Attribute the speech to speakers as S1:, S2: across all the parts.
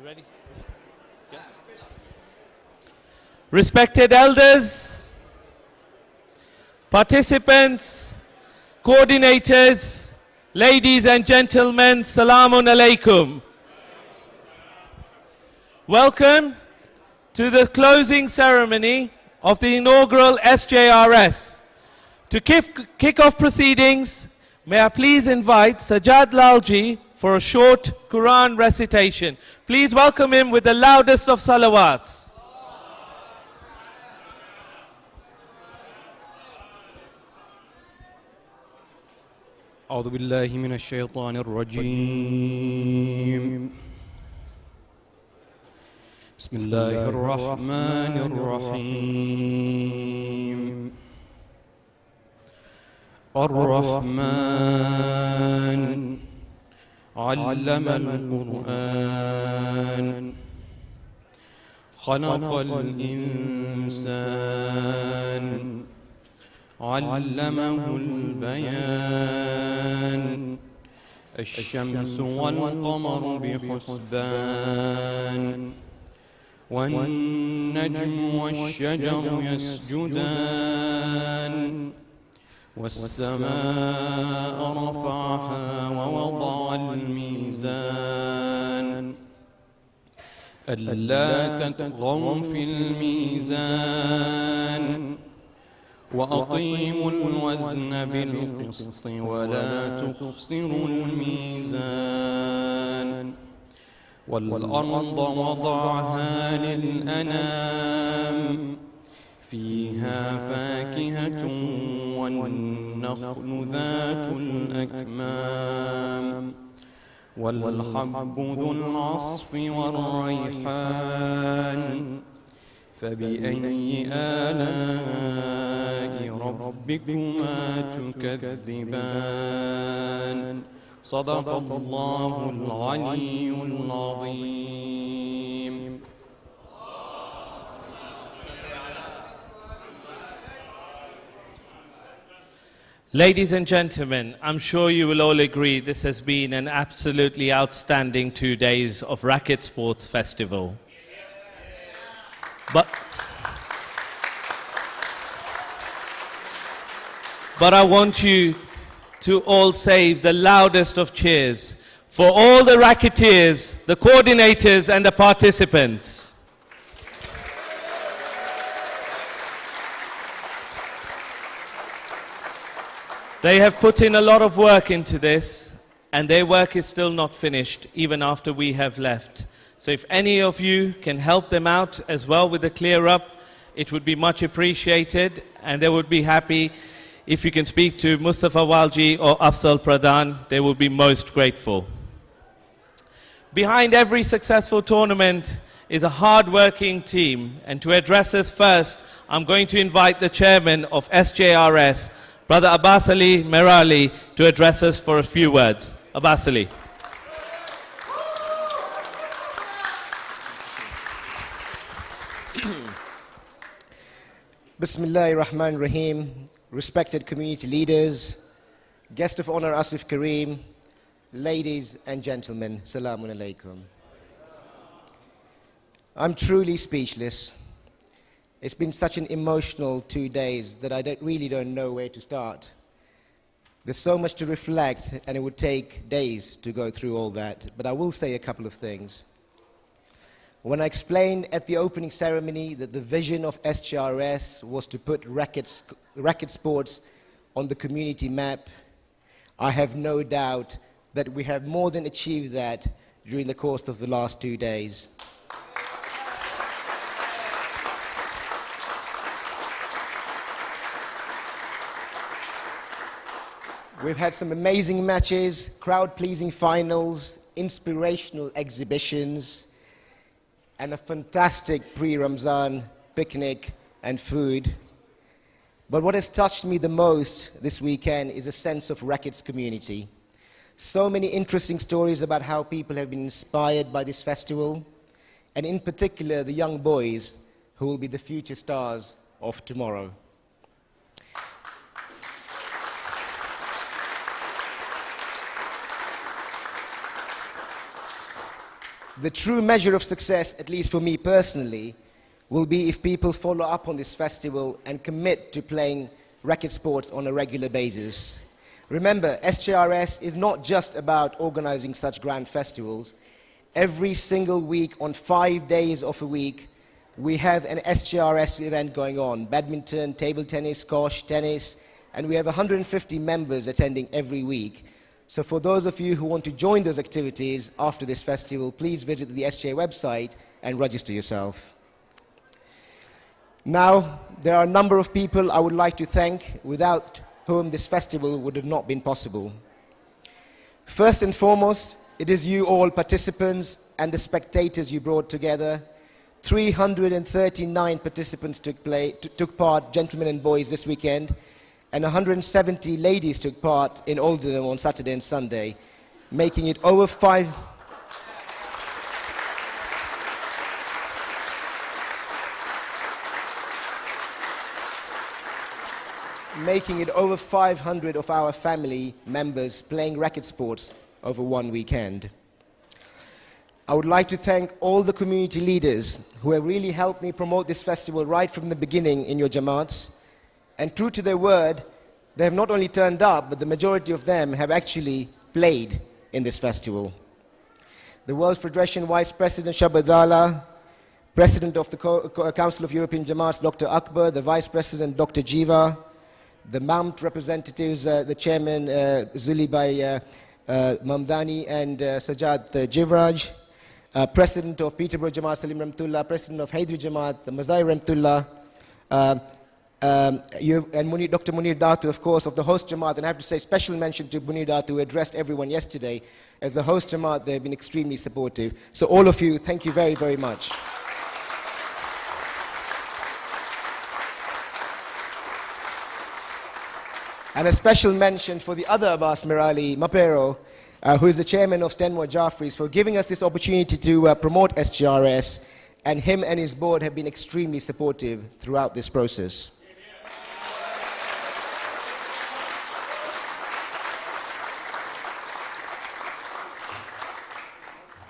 S1: You ready? Yeah. Respected elders, participants, coordinators, ladies and gentlemen, Salamun Alaikum. Welcome to the closing ceremony of the inaugural SJRS. To kick off proceedings, may I please invite Sajjad Lalji for a short Quran recitation. Please welcome him with the loudest of salawats.
S2: أعوذ بالله من الشيطان الرجيم بسم الله الرحمن الرحيم الرحمن علم القرآن خلق الإنسان علمه البيان الشمس والقمر بحسبان والنجم والشجر يسجدان والسماء رفعها ووضع الميزان ألا تطغوا في الميزان وأقيموا الوزن بالقسط ولا تخسروا الميزان والأرض وضعها للأنام فيها فاكهة والنخل ذات الأكمام والحب ذو العصف والريحان فبأي آلاء ربكما تكذبان صدق الله العلي العظيم.
S1: Ladies and gentlemen, I'm sure you will all agree this has been an absolutely outstanding 2 days of Racket Sports Festival. But I want you to all save the loudest of cheers for all the racketeers, the coordinators and the participants. They have put in a lot of work into this, and their work is still not finished, even after we have left. So if any of you can help them out as well with the clear up, it would be much appreciated, and they would be happy if you can speak to Mustafa Walji or Afzal Pradhan. They would be most grateful. Behind every successful tournament is a hard-working team, and to address us first, I'm going to invite the chairman of SJRS, Brother Abbas Ali Merali, to address us for a few words. Abbas Ali.
S3: Bismillahir Rahmanir Rahim. Respected community leaders, guest of honor Asif Kareem, ladies and gentlemen, Salamun Alaikum. I'm truly speechless. It's been such an emotional 2 days that I really don't know where to start. There's so much to reflect, and it would take days to go through all that, but I will say a couple of things. When I explained at the opening ceremony that the vision of SJRS was to put racket sports on the community map, I have no doubt that we have more than achieved that during the course of the last 2 days. We've had some amazing matches, crowd-pleasing finals, inspirational exhibitions, and a fantastic pre-Ramzan picnic and food. But what has touched me the most this weekend is a sense of Rackets community. So many interesting stories about how people have been inspired by this festival, and in particular the young boys who will be the future stars of tomorrow. The true measure of success, at least for me personally, will be if people follow up on this festival and commit to playing racket sports on a regular basis. Remember, SJRS is not just about organizing such grand festivals. Every single week, on 5 days of a week, we have an SJRS event going on. Badminton, table tennis, squash, tennis, and we have 150 members attending every week. So for those of you who want to join those activities after this festival, please visit the SJ website and register yourself. Now, there are a number of people I would like to thank, without whom this festival would have not been possible. First and foremost, it is you all participants and the spectators you brought together. 339 participants took part, gentlemen and boys, this weekend, and 170 ladies took part in Oldham on Saturday and Sunday, making it over 500 of our family members playing racket sports over one weekend. I would like to thank all the community leaders who have really helped me promote this festival right from the beginning in your Jamaats. And true to their word, they have not only turned up, but the majority of them have actually played in this festival. The World Federation Vice President Shabadala, President of the Council of European Jamaats Dr. Akbar, the Vice President Dr. Jiva, the MAMT representatives, the Chairman Zulibai Mamdani and Sajad Jivraj, President of Peterborough Jamaat Salim Ramtullah, President of Haidri Jamaat Mazai Ramtullah, and Dr. Munir Datu, of course, of the host Jamaat. And I have to say special mention to Munir Datu, who addressed everyone yesterday. As the host Jamaat, they have been extremely supportive. So all of you, thank you very, very much. And a special mention for the other Abbas Mirali Mapero, who is the chairman of Stenmore Jaffries, for giving us this opportunity to promote SJRS, and him and his board have been extremely supportive throughout this process.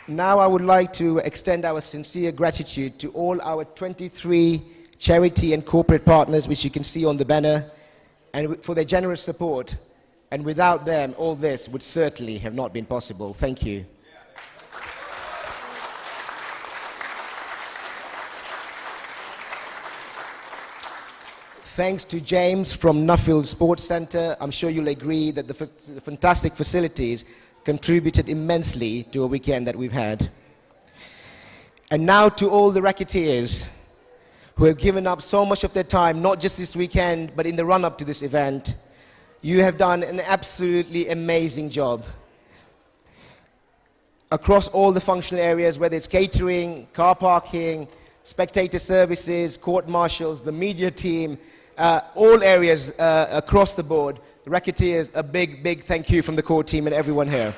S3: Now I would like to extend our sincere gratitude to all our 23 charity and corporate partners, which you can see on the banner, and for their generous support. And without them, all this would certainly have not been possible. Thank you. Thanks to James from Nuffield Sports Centre. I'm sure you'll agree that the fantastic facilities contributed immensely to a weekend that we've had. And now to all the racketeers who have given up so much of their time, not just this weekend, but in the run-up to this event. You have done an absolutely amazing job. Across all the functional areas, whether it's catering, car parking, spectator services, court marshals, the media team, all areas across the board, the racketeers, a big, big thank you from the core team and everyone here.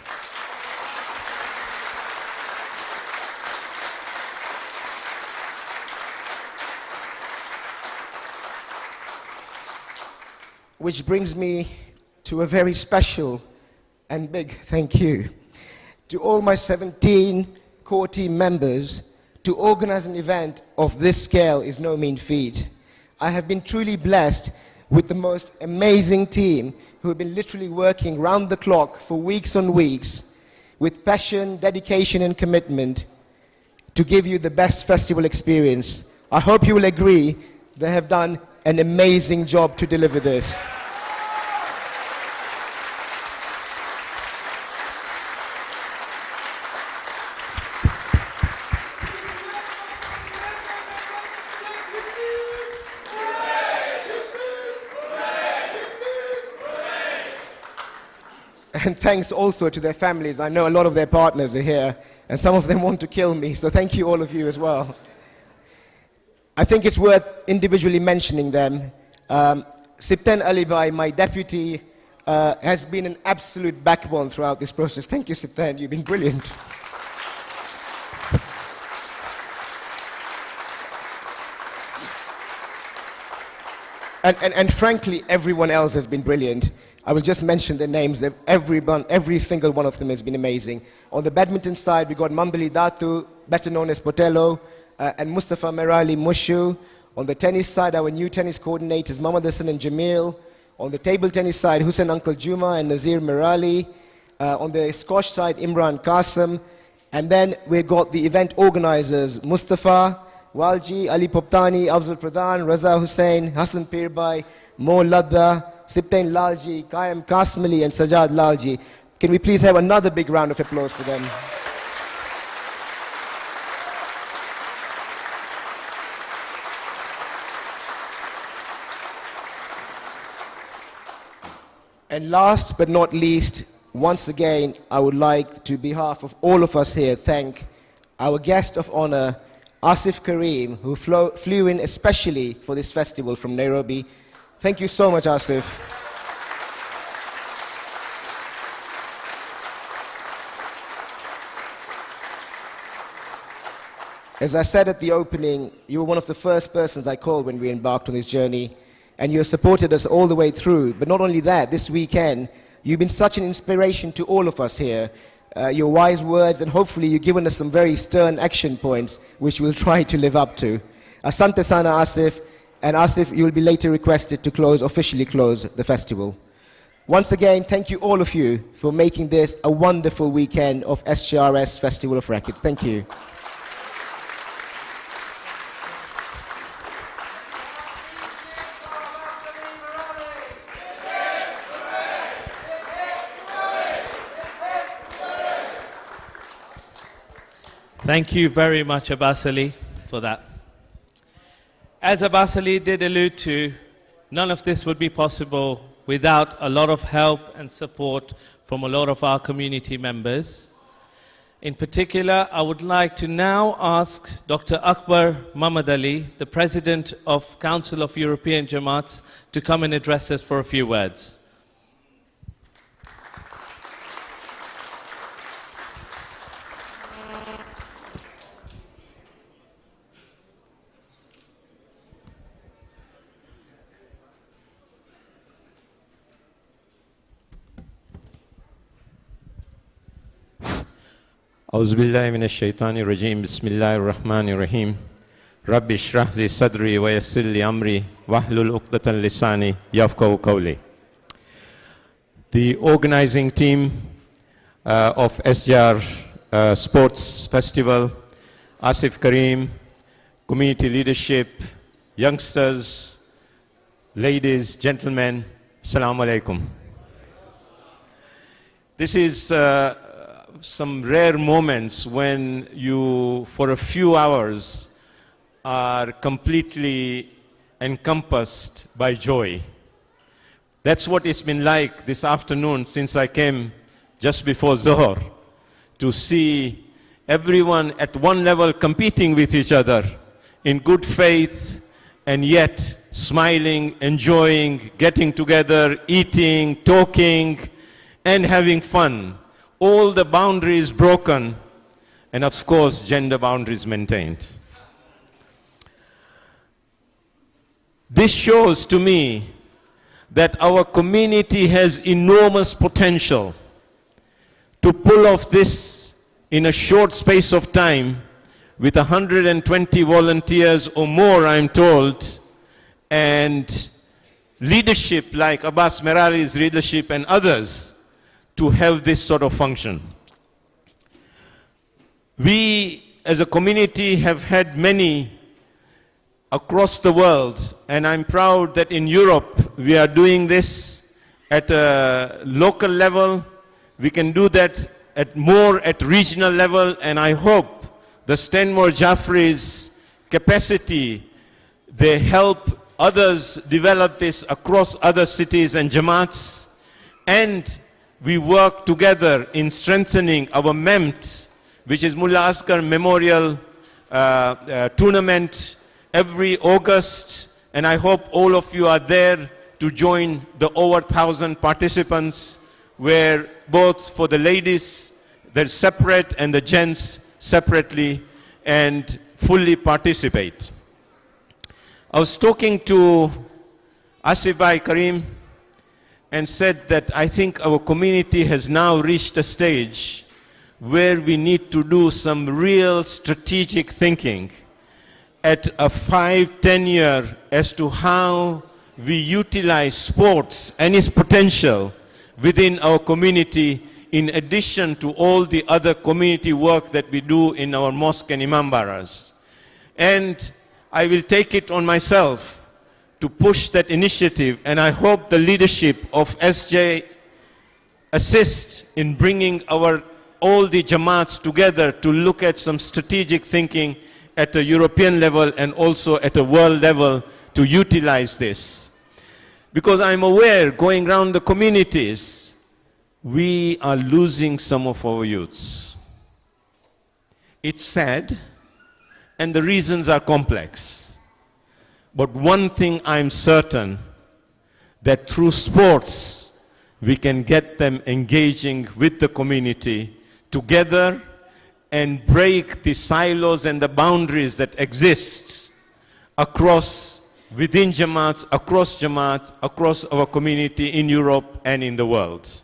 S3: Which brings me to a very special and big thank you to all my 17 core team members. To organize an event of this scale is no mean feat. I have been truly blessed with the most amazing team who have been literally working round the clock for weeks on weeks with passion, dedication and commitment to give you the best festival experience. I hope you will agree they have done an amazing job to deliver this. And thanks also to their families. I know a lot of their partners are here, and some of them want to kill me, so thank you all of you as well. I think it's worth individually mentioning them. Sipten Alibai, my deputy, has been an absolute backbone throughout this process. Thank you, Sipten, you've been brilliant. And frankly, everyone else has been brilliant. I will just mention their names. Every single one of them has been amazing. On the badminton side, we got Mambali Datu, better known as Potello, and Mustafa Merali Mushu. On the tennis side, our new tennis coordinators, Mohammad Hassan and Jamil. On the table tennis side, Hussein Uncle Juma and Nazir Merali. On the squash side, Imran Qasim. And then we got the event organizers, Mustafa, Walji, Ali Poptani, Afzal Pradhan, Raza Hussain, Hassan Pirbai, Mo Ladda, Siptain Lalji, Kayam Kasmali, and Sajad Lalji. Can we please have another big round of applause for them? And last but not least, once again, I would like to, on behalf of all of us here, thank our guest of honor, Asif Karim, who flew in especially for this festival from Nairobi. Thank you so much, Asif. As I said at the opening, you were one of the first persons I called when we embarked on this journey, and you have supported us all the way through. But not only that, this weekend, you've been such an inspiration to all of us here. Your wise words, and hopefully you've given us some very stern action points, which we'll try to live up to. Asante sana, Asif. And Asif, you'll be later requested to officially close the festival. Once again, thank you all of you for making this a wonderful weekend of SGRS Festival of Records. Thank you.
S1: Thank you very much, Abbas Ali, for that. As Abbas Ali did allude to, none of this would be possible without a lot of help and support from a lot of our community members. In particular, I would like to now ask Dr. Akbar Muhammad Ali, the President of Council of European Jamaats, to come and address us for a few words.
S4: أعوذ بالله من الشيطان الرجيم بسم الله الرحمن الرحيم رب اشرح لي صدري ويسر لي أمري واحلل عقدة لساني يفقهوا قولي. The organizing team of SGR Sports Festival, Asif Karim, community leadership, youngsters, ladies, gentlemen, Assalamu alaikum. This is some rare moments when you, for a few hours, are completely encompassed by joy. That's what it's been like this afternoon since I came just before Zohar, to see everyone at one level competing with each other in good faith and yet smiling, enjoying, getting together, eating, talking, and having fun. All the boundaries broken, and of course, gender boundaries maintained. This shows to me that our community has enormous potential to pull off this in a short space of time with 120 volunteers or more, I'm told, and leadership like Abbas Merali's leadership and others, to have this sort of function. We as a community have had many across the world, and I'm proud that in Europe we are doing this at a local level. We can do that more at regional level, and I hope the Stanmore Jaffrey's capacity, they help others develop this across other cities and Jamaats, and we work together in strengthening our MEMT, which is Mullah Asghar Memorial Tournament, every August, and I hope all of you are there to join the over 1,000 participants, where both for the ladies, they're separate, and the gents separately, and fully participate. I was talking to Asif Bhai Karim, and said that I think our community has now reached a stage where we need to do some real strategic thinking at a 5-10 year as to how we utilize sports and its potential within our community, in addition to all the other community work that we do in our mosque and imambaras. And I will take it on myself to push that initiative, and I hope the leadership of SJ assist in bringing all the Jamaats together to look at some strategic thinking at a European level and also at a world level to utilize this. Because I'm aware, going around the communities, we are losing some of our youths. It's sad, and the reasons are complex. But one thing I'm certain, that through sports, we can get them engaging with the community together and break the silos and the boundaries that exist within Jamaats, across our community in Europe and in the world.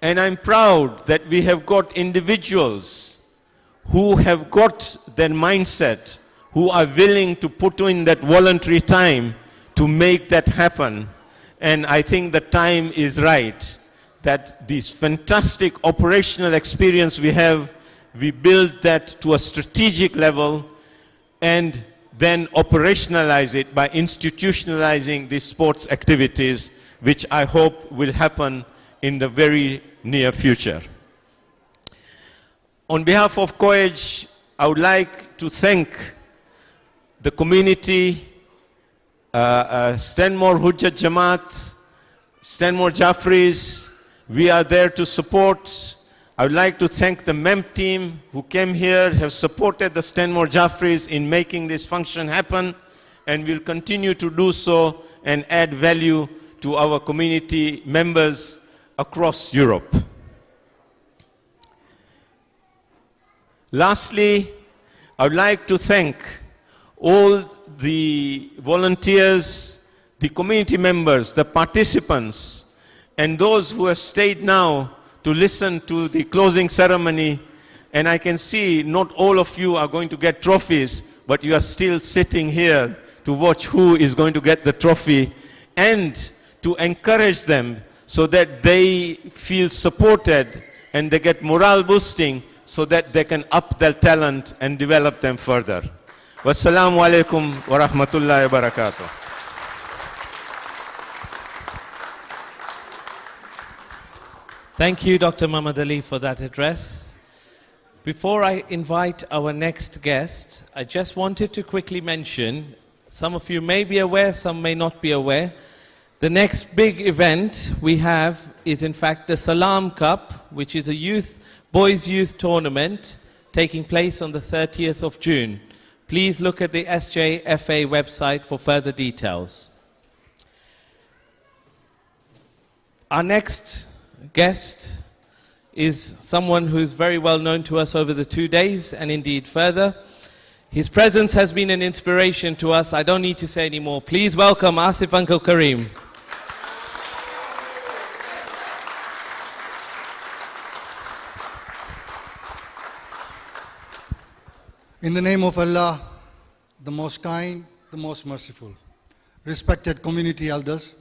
S4: And I'm proud that we have got individuals who have got their mindset, who are willing to put in that voluntary time to make that happen. And I think the time is right, that this fantastic operational experience we have, we build that to a strategic level and then operationalize it by institutionalizing these sports activities, which I hope will happen in the very near future. On behalf of COEG, I would like to thank the community, Stanmore Hujjat Jamaat, Stanmore Jaffries. We are there to support. I would like to thank the MEM team who came here, have supported the Stanmore Jaffries in making this function happen, and will continue to do so and add value to our community members across Europe. Lastly, I would like to thank all the volunteers, the community members, the participants, and those who have stayed now to listen to the closing ceremony. And I can see not all of you are going to get trophies, but you are still sitting here to watch who is going to get the trophy, and to encourage them so that they feel supported and they get morale boosting so that they can up their talent and develop them further. Wassalamu alaikum wa rahmatullahi wa barakatuh.
S1: Thank you, Dr. Muhammad Ali, for that address. Before I invite our next guest, I just wanted to quickly mention, some of you may be aware, some may not be aware, the next big event we have is in fact the Salam Cup, which is a boys youth tournament taking place on the 30th of June. Please look at the SJFA website for further details. Our next guest is someone who is very well known to us over the 2 days and indeed further. His presence has been an inspiration to us. I don't need to say any more. Please welcome Asif Uncle Kareem.
S5: In the name of Allah, the most kind, the most merciful. Respected community elders,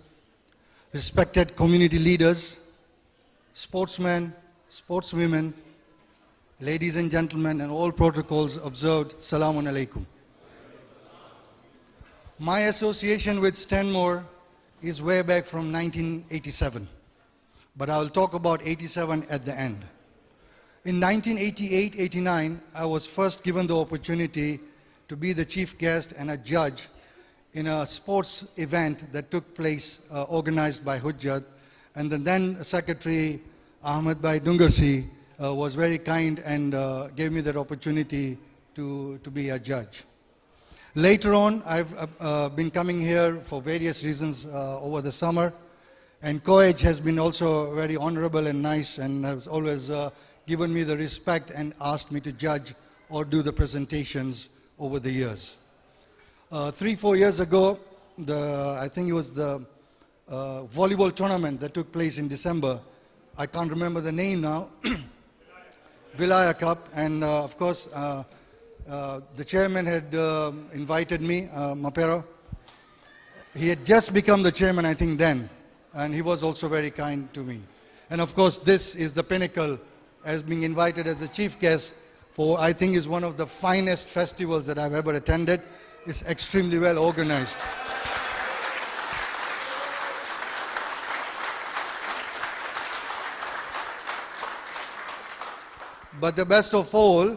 S5: respected community leaders, sportsmen, sportswomen, ladies and gentlemen, and all protocols observed, Salamun Alaikum. My association with Stanmore is way back from 1987, but I will talk about 87 at the end. In 1988-89, I was first given the opportunity to be the chief guest and a judge in a sports event that took place organized by Hujjat, and the then Secretary Ahmed Bhai Dungarsi was very kind and gave me that opportunity to be a judge. Later on, I've been coming here for various reasons over the summer, and COEG has been also very honorable and nice, and has always given me the respect and asked me to judge or do the presentations over the years. 3-4 years ago, I think it was the volleyball tournament that took place in December. I can't remember the name now. Vilaya Cup, and of course, the chairman had invited me, Mapero. He had just become the chairman, I think, then, and he was also very kind to me. And of course, this is the pinnacle, as being invited as a chief guest for, I think, is one of the finest festivals that I've ever attended. It's extremely well organized. But the best of all,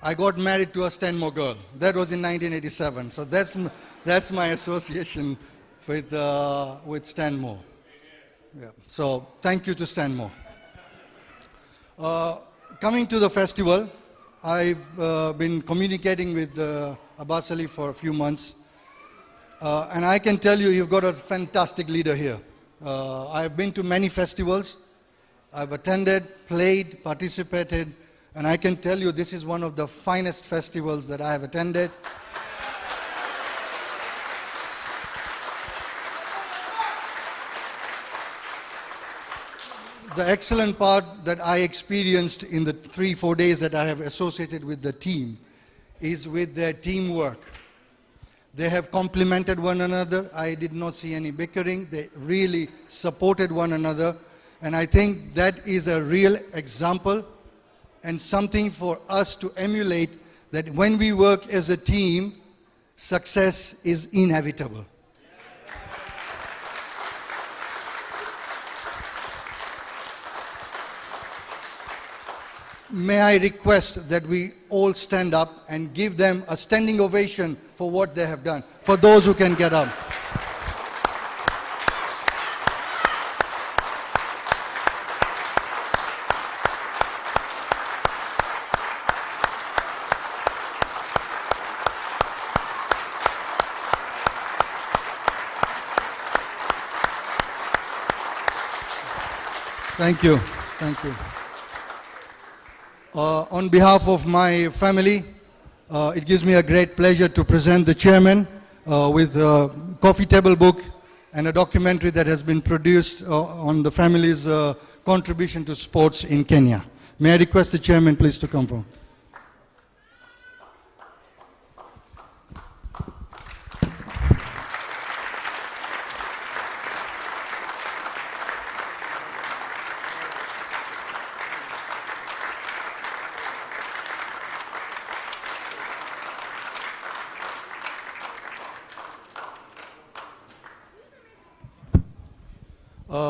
S5: I got married to a Stanmore girl. That was in 1987. So that's my association with Stanmore. Yeah. So thank you to Stanmore. Coming to the festival, I've been communicating with Abbas Ali for a few months. And I can tell you, you've got a fantastic leader here. I've been to many festivals. I've attended, played, participated, and I can tell you this is one of the finest festivals that I have attended. The excellent part that I experienced in the 3-4 days that I have associated with the team is with their teamwork. They have complemented one another. I did not see any bickering. They really supported one another. And I think that is a real example and something for us to emulate, that when we work as a team, success is inevitable. May I request that we all stand up and give them a standing ovation for what they have done, for those who can get up. Thank you. Thank you. On behalf of my family, it gives me a great pleasure to present the chairman with a coffee table book and a documentary that has been produced on the family's contribution to sports in Kenya. May I request the chairman please to come forward.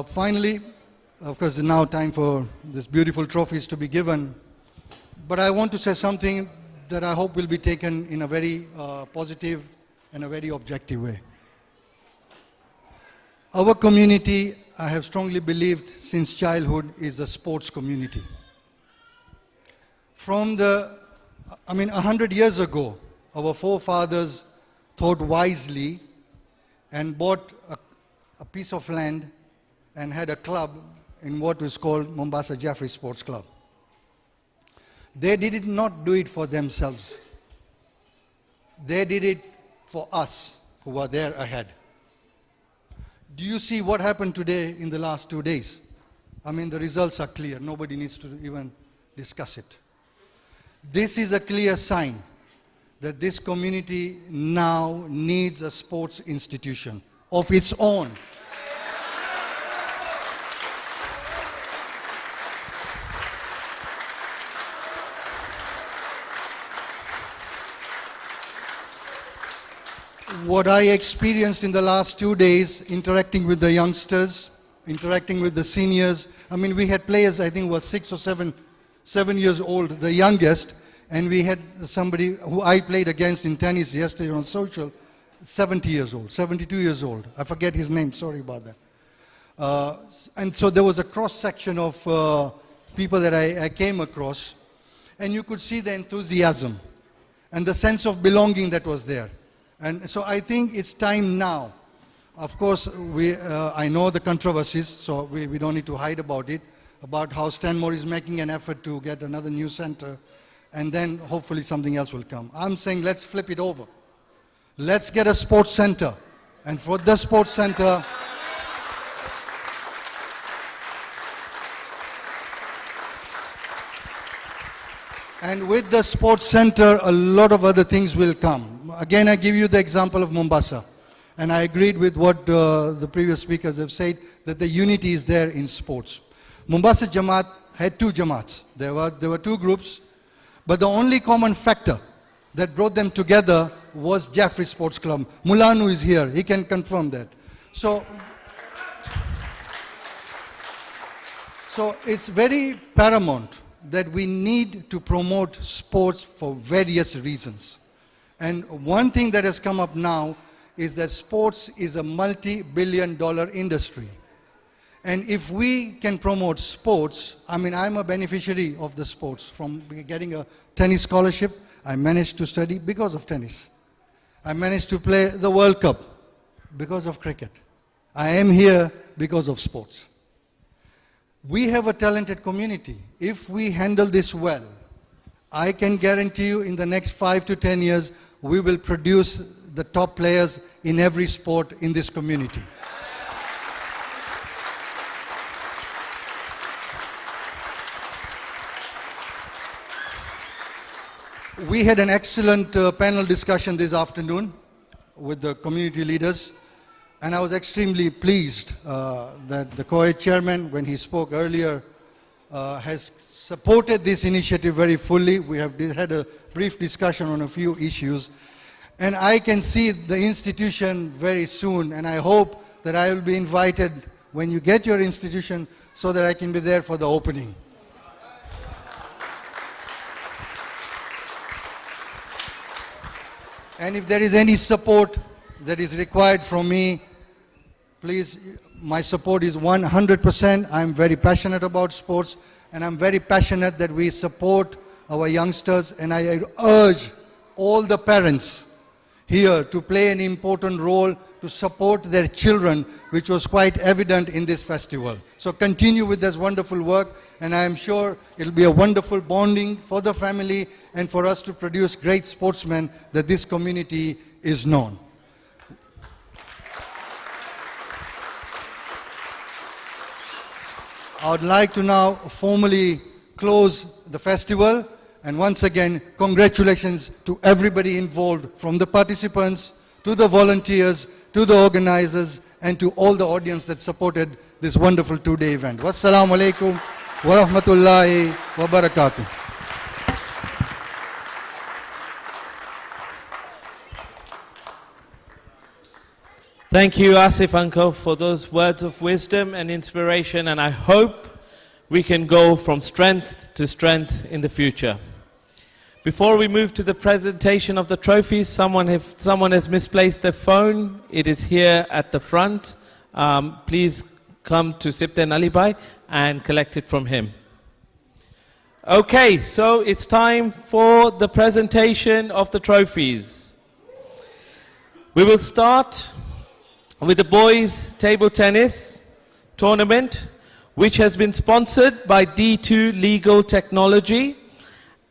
S5: Finally, of course, it's now time for these beautiful trophies to be given. But I want to say something that I hope will be taken in a very positive and a very objective way. Our community, I have strongly believed since childhood, is a sports community. From 100 years ago, our forefathers thought wisely and bought a piece of land and had a club in what was called Mombasa Jaffrey Sports Club. They did not do it for themselves. They did it for us who were there ahead. Do you see what happened today in the last 2 days? The results are clear. Nobody needs to even discuss it. This is a clear sign that this community now needs a sports institution of its own. What I experienced in the last 2 days, interacting with the youngsters, interacting with the seniors. We had players, I think was 6 or 7 years old, the youngest, and we had somebody who I played against in tennis yesterday on social, 70 years old, 72 years old. I forget his name, sorry about that. And so there was a cross-section of people that I came across, and you could see the enthusiasm and the sense of belonging that was there. And so I think it's time now. Of course, I know the controversies, so we don't need to hide about it, about how Stanmore is making an effort to get another new center. and then hopefully something else will come. I'm saying let's flip it over. Let's get a sports center. And for the sports center, and with the sports center, a lot of other things will come. Again, I give you the example of Mombasa. And I agreed with what the previous speakers have said, that the unity is there in sports. Mombasa Jamaat had two Jamaats. There were two groups, but the only common factor that brought them together was Jaffrey Sports Club. Mulanu is here, he can confirm that. So it's very paramount that we need to promote sports for various reasons. And one thing that has come up now is that sports is a multi-billion-dollar industry. And if we can promote sports, I mean, I'm a beneficiary of the sports. From getting a tennis scholarship, I managed to study because of tennis. I managed to play the World Cup because of cricket. I am here because of sports. We have a talented community. If we handle this well, I can guarantee you in the next 5 to 10 years, we will produce the top players in every sport in this community. We had an excellent panel discussion this afternoon with the community leaders, and I was extremely pleased that the COE chairman, when he spoke earlier, has supported this initiative very fully. We have had a brief discussion on a few issues, and I can see the institution very soon, and I hope that I will be invited when you get your institution so that I can be there for the opening. And if there is any support that is required from me, please, my support is 100%. I'm very passionate about sports, and I'm very passionate that we support our youngsters, and I urge all the parents here to play an important role to support their children, which was quite evident in this festival. So continue with this wonderful work, and I am sure it'll be a wonderful bonding for the family and for us to produce great sportsmen that this community is known. I would like to now formally close the festival, and once again, congratulations to everybody involved, from the participants to the volunteers to the organizers and to all the audience that supported this wonderful two-day event. Wassalamu alaikum wa rahmatullahi wa barakatuh.
S1: Thank you, Asif Uncle, for those words of wisdom and inspiration, and I hope we can go from strength to strength in the future. Before we move to the presentation of the trophies, someone has misplaced their phone. It is here at the front. Please come to Sipten Alibai and collect it from him. Okay, so it's time for the presentation of the trophies. We will start with the boys table tennis tournament, which has been sponsored by D2 Legal Technology.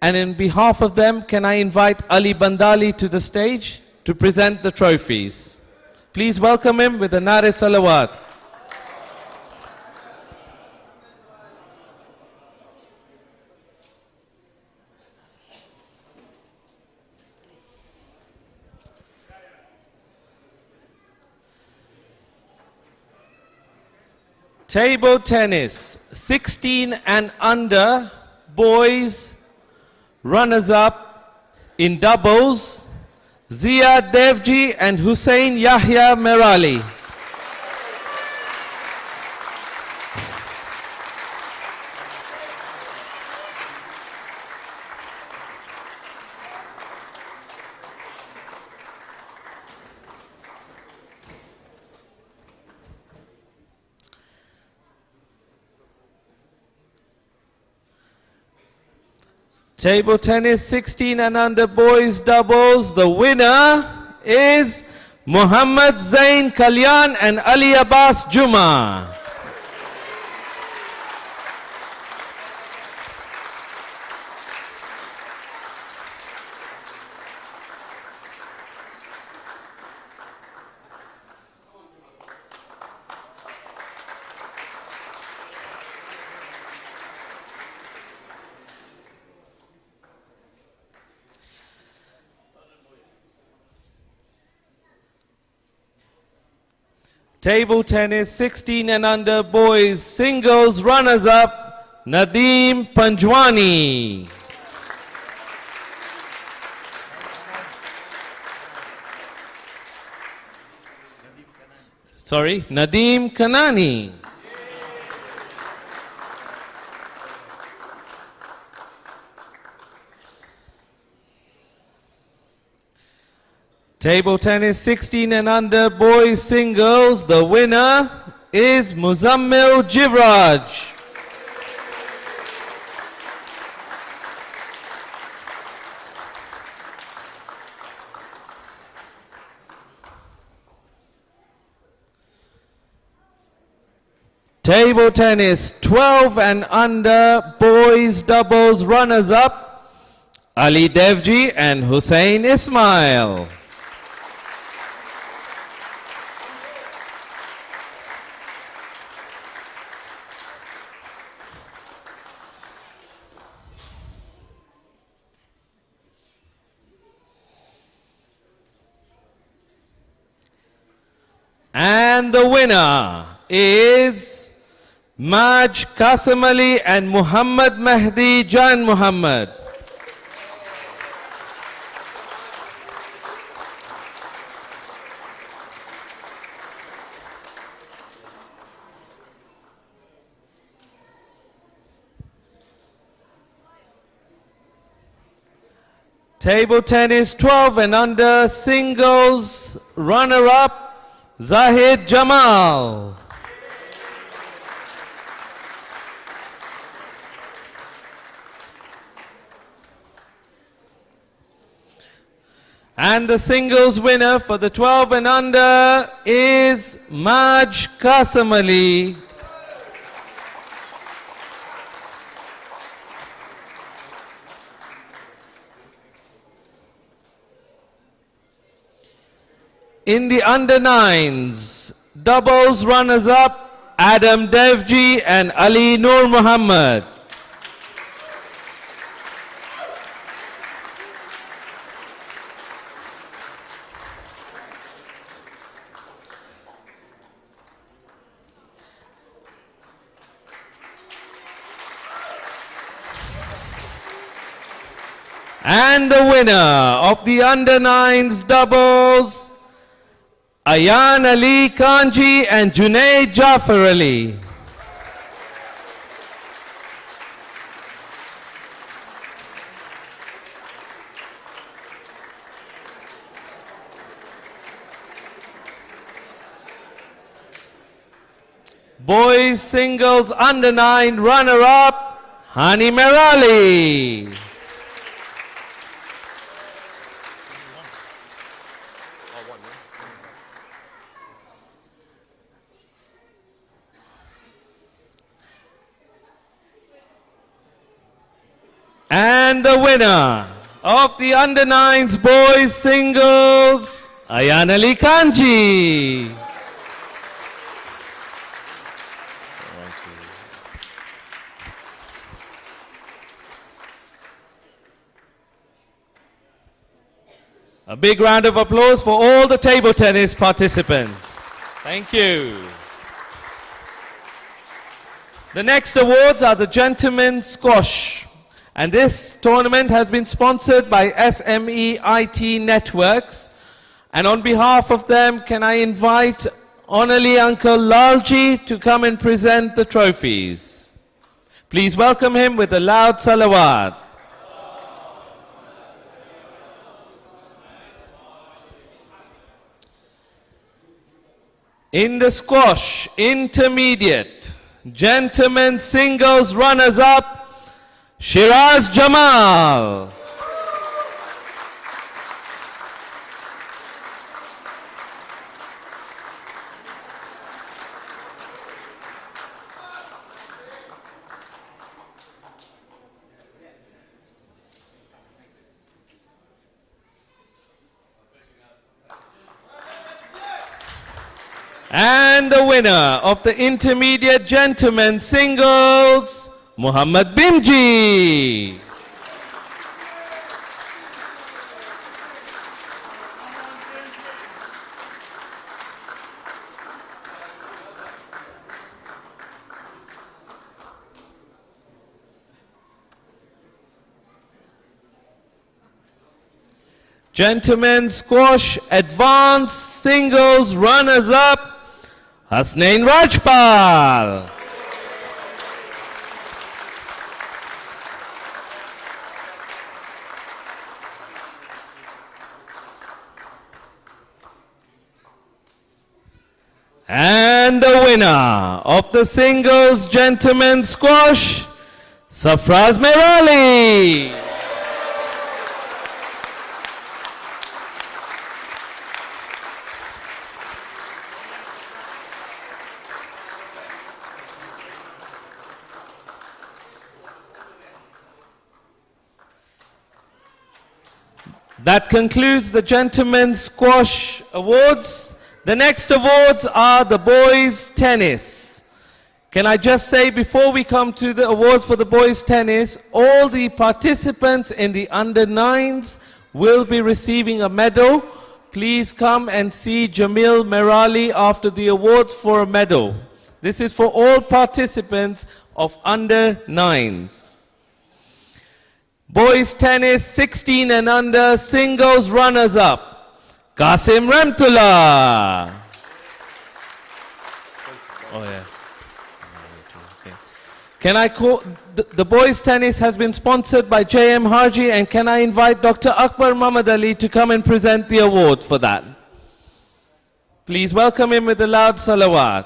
S1: And in behalf of them, can I invite Ali Bandali to the stage to present the trophies. Please welcome him with a Nare Salawat. Table tennis, 16 and under, boys, runners-up in doubles, Zia Devji and Hussein Yahya Merali. Table tennis, 16 and under boys doubles. The winner is Muhammad Zain Kalyan and Ali Abbas Juma. Table tennis 16 and under boys singles runners up, Nadeem Panjwani. Sorry, Nadeem Kanani. Table tennis 16 and under boys singles. The winner is Muzammil Jivraj. Table tennis 12 and under boys doubles runners up, Ali Devji and Hussein Ismail. And the winner is Maj Qasim Ali and Muhammad Mahdi Jan Muhammad. Table tennis 12 and under singles runner up, Zahid Jamal. And the singles winner for the 12 and under is Maj Qasim Ali. In the under nines, doubles runners up, Adam Devji and Ali Nur Muhammad. And the winner of the under nines doubles, Ayan Ali Kanji and Junaid Jafar Ali. Boys singles under 9 runner up, Hani Merali. And the winner of the under 9s boys singles, Ayan Ali Kanji. A big round of applause for all the table tennis participants. Thank you. The next awards are the Gentlemen's Squash. And this tournament has been sponsored by SME IT Networks. And on behalf of them, can I invite Honorary Uncle Lalji to come and present the trophies. Please welcome him with a loud salawat. In the squash intermediate, gentlemen singles runners up, Shiraz Jamal. And the winner of the intermediate gentlemen singles, Muhammad Bimji. Gentlemen Squash Advanced Singles Runners-Up, Hasnain Rajpal. And the winner of the singles gentlemen squash, Safraz Merali. That concludes the Gentlemen's Squash Awards. The next awards are the boys' tennis. Can I just say, before we come to the awards for the boys' tennis, all the participants in the under-9s will be receiving a medal. Please come and see Jamil Merali after the awards for a medal. This is for all participants of under-9s. Boys tennis 16 and under singles runners-up, Qasim Ramtullah. Oh yeah. Can I call, the boys tennis has been sponsored by JM Harji, and can I invite Dr. Akbar Muhammad Ali to come and present the award for that? Please welcome him with a loud salawat.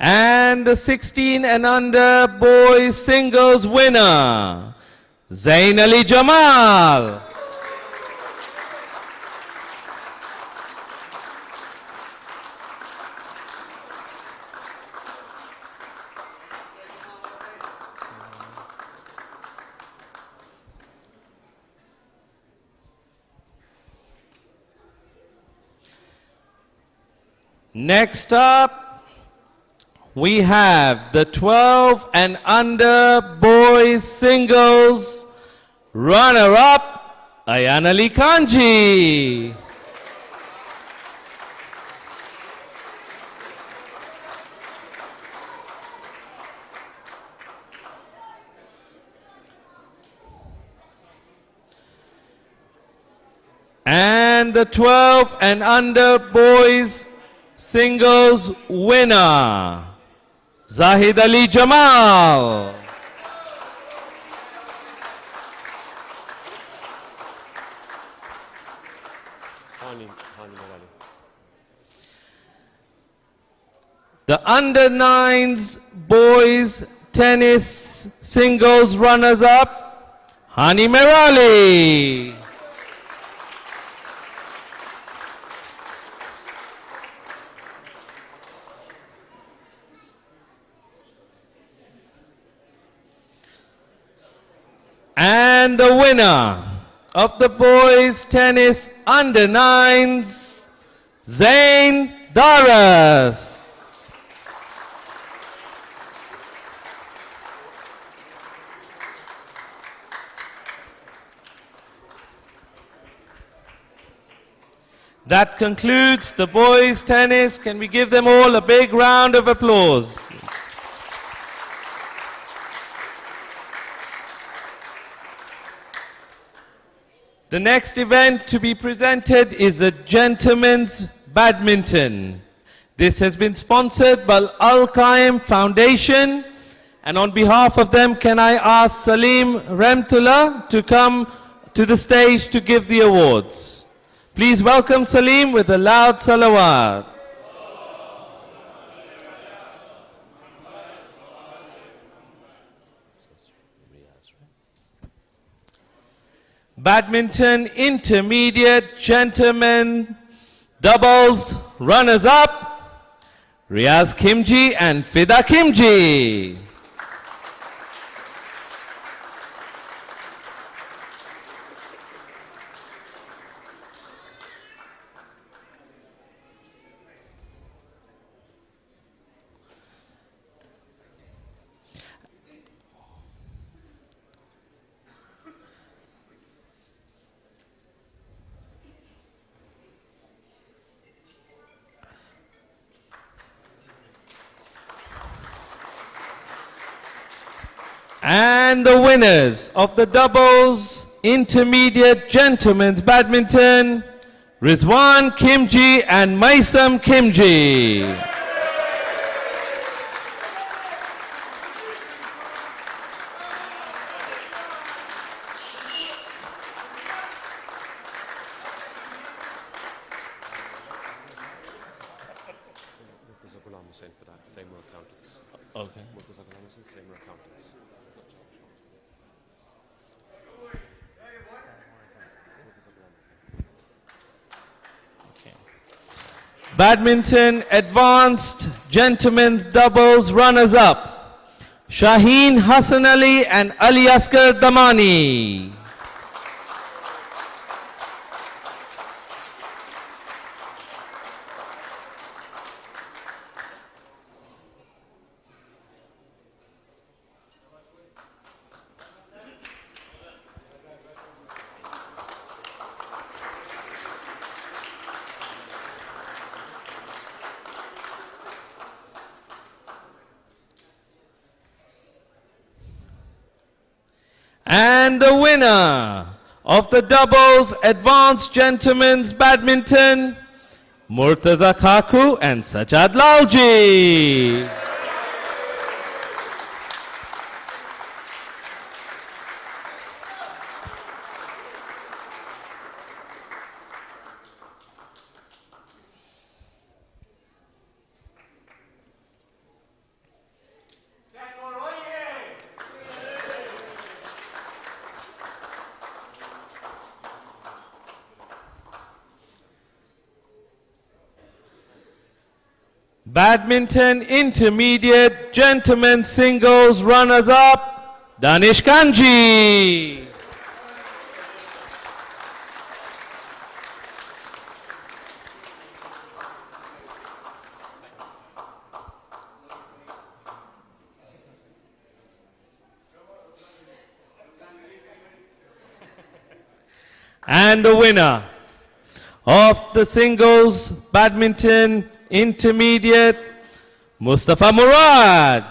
S1: And the 16 and under boys singles winner, Zain Ali Jamal. Next up, we have the 12 and under boys singles runner-up, Ayan Ali Kanji. And the 12 and under boys singles winner, Zahid Ali Jamal. The under 9s boys tennis singles runners up, Hani Merali. And the winner of the boys tennis under 9s, Zain Daras. That concludes the boys tennis. Can we give them all a big round of applause, please? The next event to be presented is the Gentlemen's Badminton. This has been sponsored by Al Qaim Foundation, and on behalf of them, can I ask Salim Ramtullah to come to the stage to give the awards. Please welcome Salim with a loud salawat. Badminton Intermediate Gentlemen Doubles Runners-Up, Riaz Kimji and Fida Kimji. And the winners of the doubles intermediate gentlemen's badminton, Rizwan Kimji and Maisam Kimji. Okay. Badminton Advanced Gentlemen's Doubles Runners-Up, Shaheen Hassan Ali and Ali Asghar Damani. And the winner of the doubles Advanced Gentlemen's Badminton, Murtaza Kaku and Sajad Lalji. Badminton Intermediate Gentlemen Singles Runners-Up, Danish Kanji. And the winner of the Singles Badminton Intermediate, Mustafa Murad.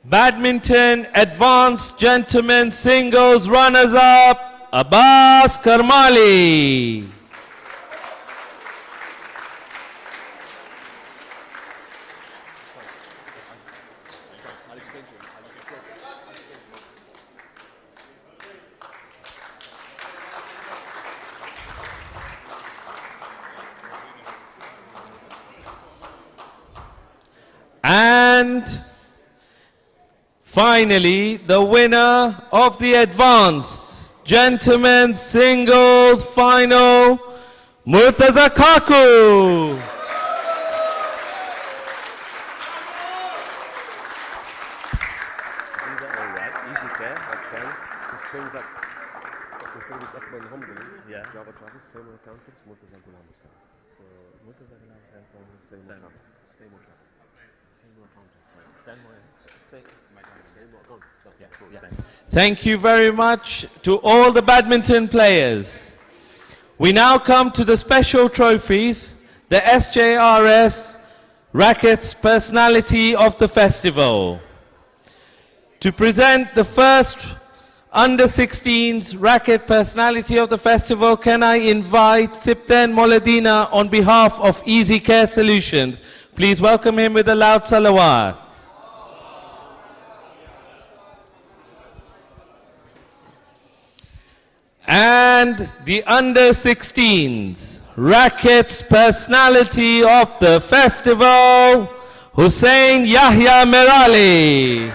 S1: Badminton Advanced Gentlemen Singles Runners-Up, Abbas Karmali. And finally, the winner of the Advanced Gentlemen's Singles Final, Murtaza Kaku. Thank you very much to all the badminton players. We now come to the special trophies, the SJRS Rackets Personality of the Festival. To present the first Under-16s Racket Personality of the Festival, can I invite Sipten Moladina on behalf of Easy Care Solutions. Please welcome him with a loud salawat. And the Under-16s Rackets Personality of the Festival, Hussein Yahya Merali.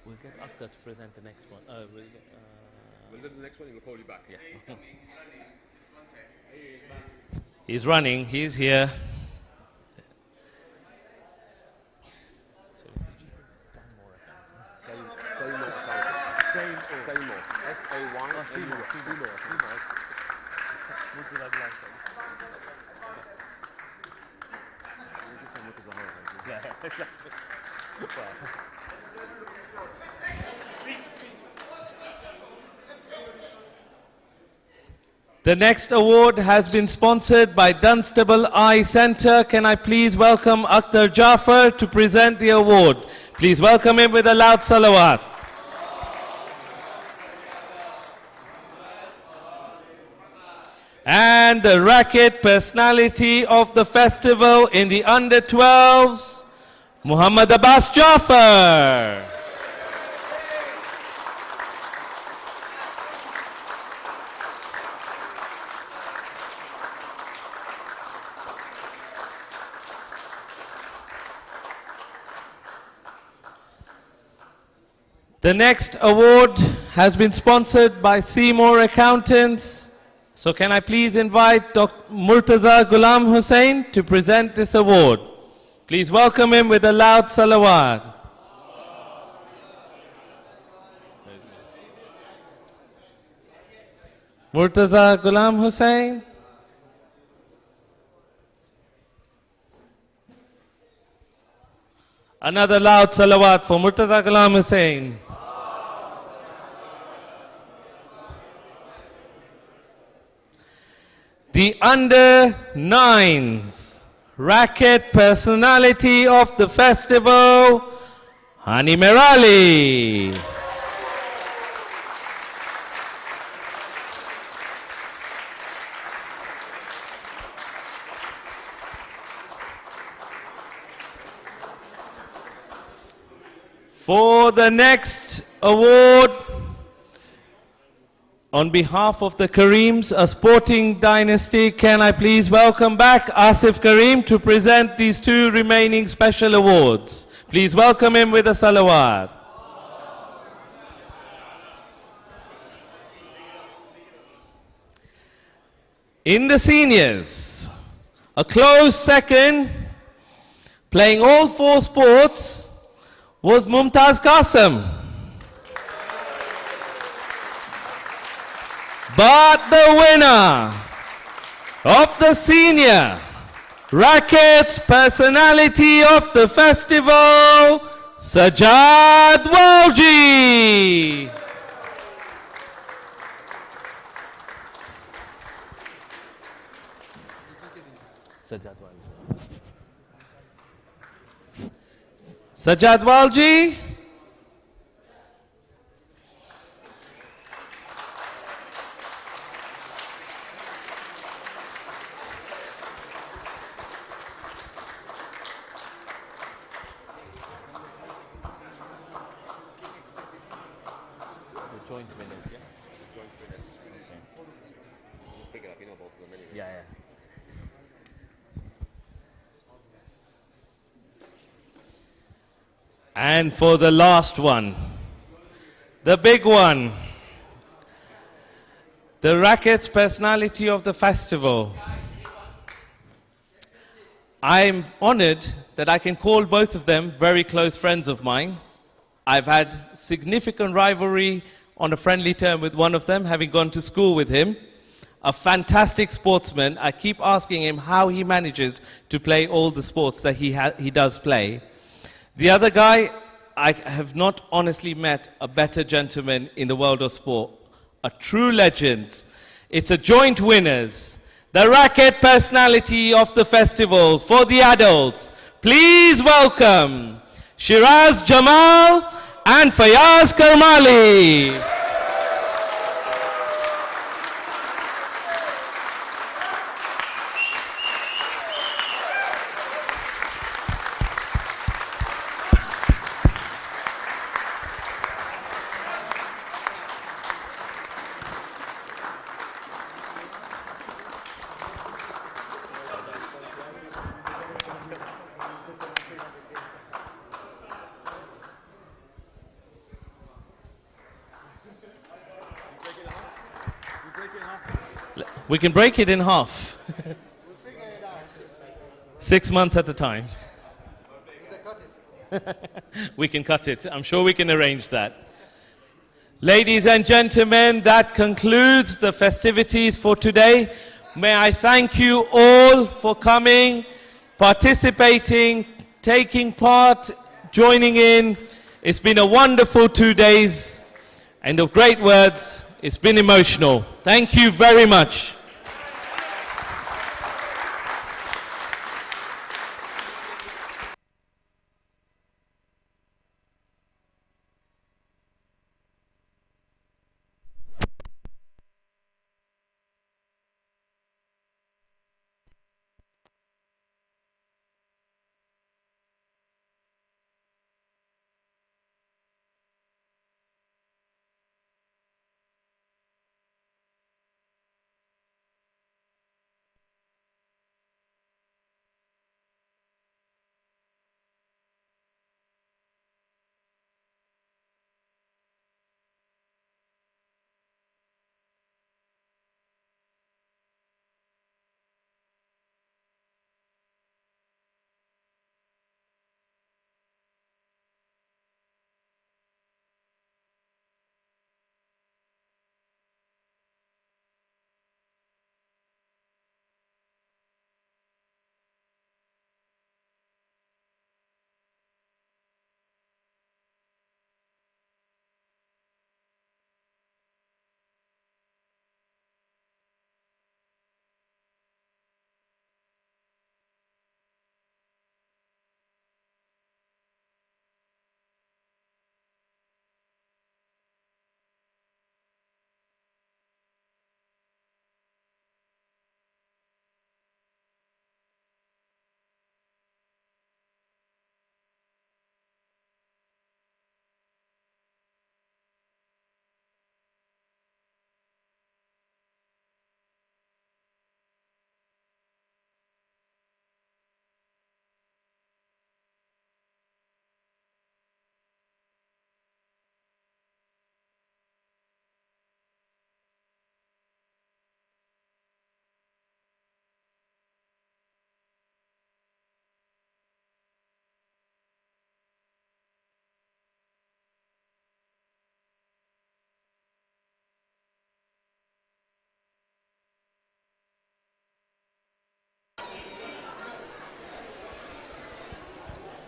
S1: We'll get Akhtar to present the next one.
S6: We'll do the next one and we'll call you back.
S1: He's running, he's here. The next award has been sponsored by Dunstable Eye Centre. Can I please welcome Akhtar Jafar to present the award? Please welcome him with a loud salawat. And the racket personality of the festival in the under-12s, Muhammad Abbas Jafar. The next award has been sponsored by Seymour Accountants. So can I please invite Dr. Murtaza Ghulam Hussain to present this award? Please welcome him with a loud salawat. Murtaza Ghulam Hussain. Another loud salawat for Murtaza Ghulam Hussain. The under-9s racket personality of the festival, Hani Merali. For the next award, on behalf of the Kareems, a sporting dynasty, can I please welcome back Asif Kareem to present these two remaining special awards. Please welcome him with a salawat. In the seniors, a close second, playing all four sports, was Mumtaz Qasim. But the winner of the senior rackets personality of the festival, Sajad Walji. Sajad Walji.
S6: Joint winners, yeah? Joint winners. Okay. Just pick it up, you know both of them anyway.
S1: Yeah, yeah. And for the last one, the big one, the rackets personality of the festival. I'm honored that I can call both of them very close friends of mine. I've had significant rivalry on a friendly term with one of them, having gone to school with him. A fantastic sportsman. I keep asking him how he manages to play all the sports that he does play. The other guy, I have not honestly met a better gentleman in the world of sport. A true legend. It's a joint winners. The racket personality of the festivals for the adults. Please welcome Shiraz Jamal and Fayaz Karmali. We can break it in half. 6 months at a time. We can cut it. I'm sure we can arrange that. Ladies and gentlemen, that concludes the festivities for today. May I thank you all for coming, participating, taking part, joining in. It's been a wonderful 2 days, and of great words, it's been emotional. Thank you very much.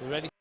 S1: You ready?